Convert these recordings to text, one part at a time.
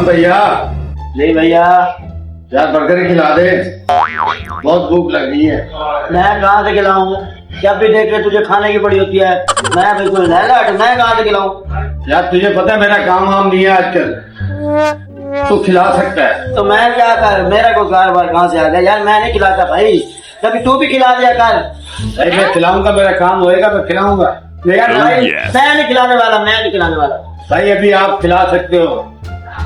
सलाम भैया। नहीं भैया, यार बर्गर खिला दे, बहुत भूख लग रही है। मैं कहाँ से खिलाऊं? जब भी देख ले तुझे खाने की पड़ी होती है। मैं बिल्कुल लैलाट, मैं कहाँ से खिलाऊं? यार तुझे पता है मेरा काम वाम नहीं है आजकल, तू खिला सकता है। तो मैं क्या कर, मेरा कोई कारोबार कहाँ से आ गया यार? मैं नहीं खिलाता भाई, कभी तू भी खिला दिया कर। भाई मैं खिलाऊंगा, मेरा काम होएगा मैं खिलाऊंगा। यार भाई मैं नहीं खिलाने वाला, मैं नहीं खिलाने वाला। भाई अभी आप खिला सकते हो,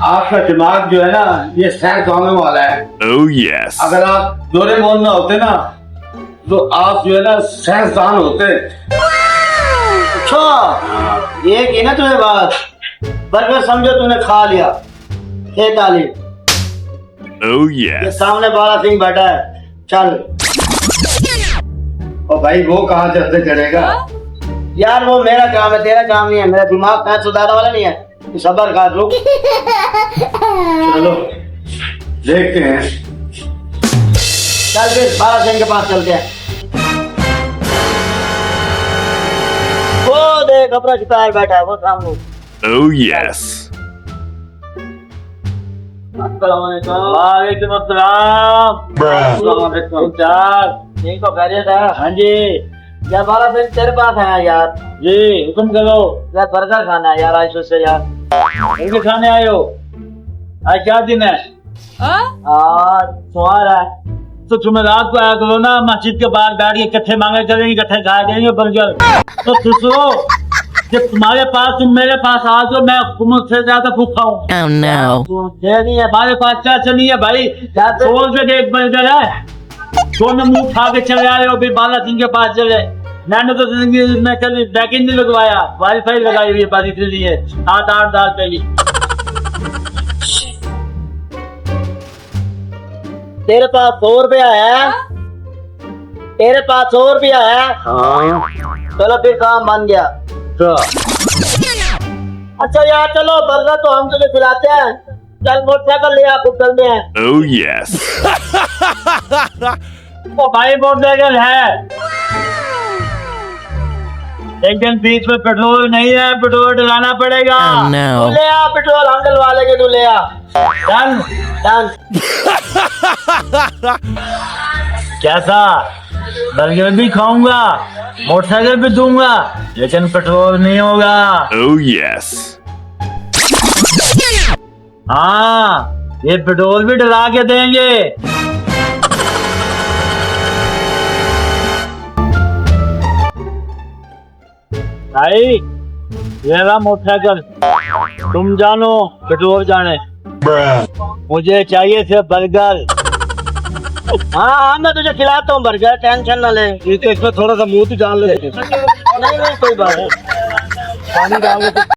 आपका दिमाग जो है ना ये सैंस होने वाला है। Oh yes. अगर आप डोरेमोन में होते ना तो आप जो है ना साइंसदान होते। अच्छा ये की ना तुझे बात, बर्गर समझो तूने खा लिया, ताली Oh ये yes. सामने बाला सिंह बैठा है, चल। और भाई वो कहाँ चलते चलेगा? यार वो मेरा काम है, तेरा काम नहीं है। मेरा दिमाग कहाँ सुधारने वाला नहीं है, तू सब्र कर लो। चलो देखते हैं। चल फिर बाला सिंह के पास चलते हैं। वो देख अपना शिकार बैठा है, वो सामने। Oh yes. वालेकुम अस्सलाम। यही तो कह रहा था। हाँ जी यार, बाला सिंह तेरे पास आया यार। जी हुक्म करो। यार बर्गर खाना है यार आज से यार। बर्गर खाने आए हो? आज क्या दिन है? आज सोमवार है। तो तुम्हें रात को आया करो ना, मस्जिद के बाहर बैठ के इकट्ठे मांगे चलेंगे, इकट्ठे खाए जाएंगे बर्गर। तो सुनो, जब तुम्हारे पास तुम मेरे पास आ तो मैं मुझसे ज्यादा भूखा हूँ। Oh no. नहीं है हमारे पास, क्या चलिए भाई, 100 रुपए का एक बर्गर है। दोनों मुंह खा के चले आए हो, फिर बाला सिंह के पास चले। मैंने तो जिंदगी में कभी बैकिंग नहीं लगवाया, वाईफाई लगाई हुई है बारी के लिए 8-8 दाल पे ही। तेरे पास 100 रुपया है? तेरे पास 100 रुपया है? हाँ। चलो फिर काम बन गया। अच्छा यार चलो, बर्गर तो हम तुझे खिलाते हैं। चल मोटरसाइकिल ले आप, चलते हैं। Oh yes. ओ भाई मोटरसाइकिल है, लेकिन बीच में पेट्रोल नहीं है, पेट्रोल डलाना पड़ेगा। Oh no. तू ले आ पेट्रोल, अंकल वाले के तू ले आ। Done done. कैसा? बर्गर भी खाऊंगा, मोटरसाइकिल भी दूंगा, लेकिन पेट्रोल नहीं होगा। Oh yes. हाँ ये पेट्रोल भी डला के देंगे। भाई ये रहा मोटरसाइकिल, तुम जानो पेट्रोल जाने। मुझे चाहिए सिर्फ बर्गर। हाँ मैं तुझे खिलाता हूँ बर्गर, टेंशन ना ले। इसमें थोड़ा सा मुंह तो डाल ले। नहीं कोई बात नहीं, पानी डाल